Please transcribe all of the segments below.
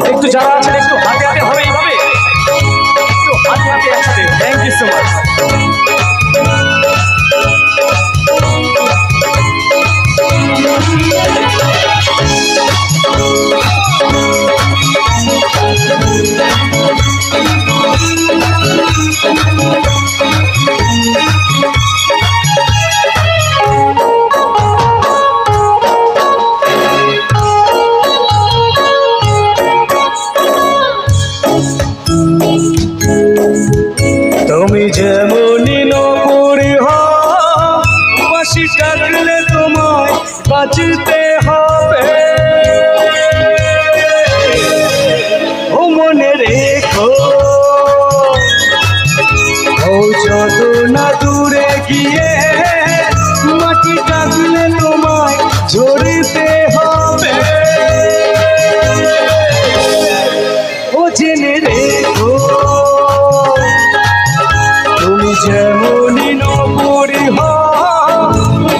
একটু যারা আছেন একটু হাতে হাতে হবে এইভাবে, একটু হাতে হাতে একসাথে। Thank you so much. তুমি যেমনই নপুরি হও, বাঁশি ডাকলে তোমায় বাঁচতে হবে। ও মনে রেখো, ও যত না দূরে গিয়ে মাটি ডাকলে তোমায় ঝরতে হবে। ও জেনে রেখো, তুমি যেমনই নপুরি হও,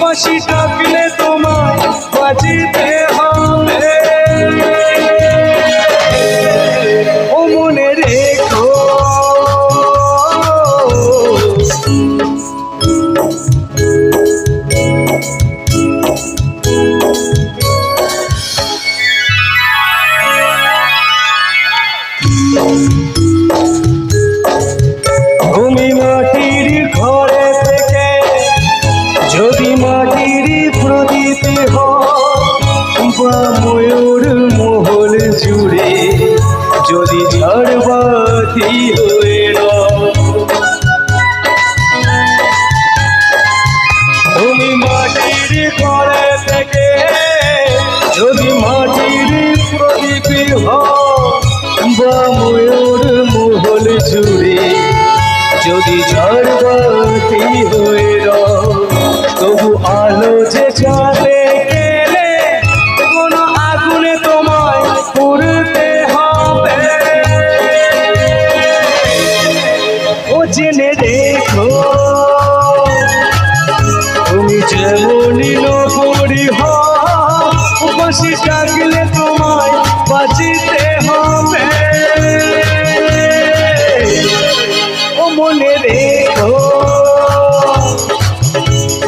বাঁশি ডাকলে তোমায় বাজিতে হবে। ও মনে রেখো, তুমি মাটির ঘরে থেকে যদি মাটির প্রদীপ হও, বা ময়ূর মহল জুড়ে যদি ঝড়বাতি হয়ে রও। তুমি মাটির ঘরে থেকে যদি মাটির প্রদীপ হও, বা ময়ূর মহল জুড়ে যদি ঝড়বাতি হয়ে রও, তবু আলো যে চাঁদে গেলে কোনো আগুনে তোমায় পুড়তে হবে। ও জেনে রেখো, তুমি যেমনই নপুরি হও, বাঁশি ডাকলে তোমায় বাঁচিতে হবে। ও মনে রেখো,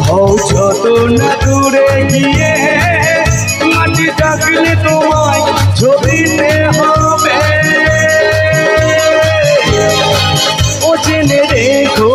হও যত না দূরে গিয়ে মাটি ডাকলে তোমায় ঝরতে হবে। ও জেনে রেখো,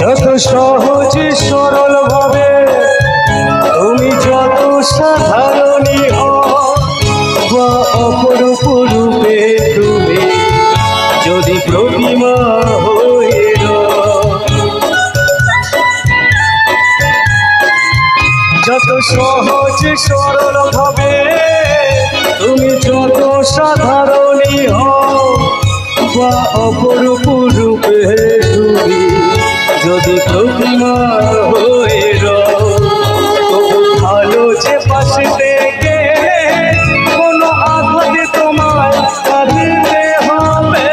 যত সহজ সরল ভাবে তুমি যত সাধারণই হও, বা অপরূপ রূপে তুমি যদি প্রতিমা হয়ে রও। যত সহজ সরল ভাবে তুমি যত সাধারণই হও, বা অপরূপ রূপে তুমি যদি প্রতিমা হয়ে রও, তবু ভালো যে বাঁচতে গেলে কোনো আঘাতে তোমায় কাঁদতে হবে।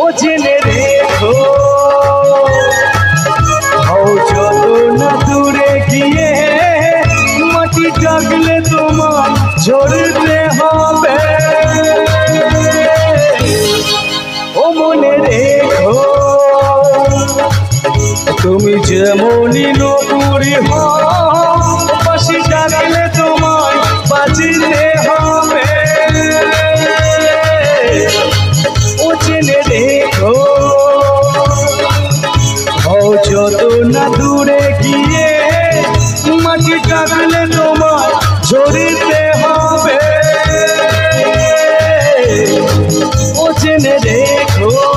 ও জেনে রেখো, হও যত না দূরে গিয়ে মাটি ডাকলে তোমায় ঝরতে হবে। ও মনে রেখো, তুমি যেমনই নপুরি হও, বাঁশি ডাকলে তোমায় বাজিতে হবে। ও জেনে রেখো, হও যত না দূরে গিয়ে পাখি ডাকলে তোমার ঝরিতে হবে, ও জেনে রেখো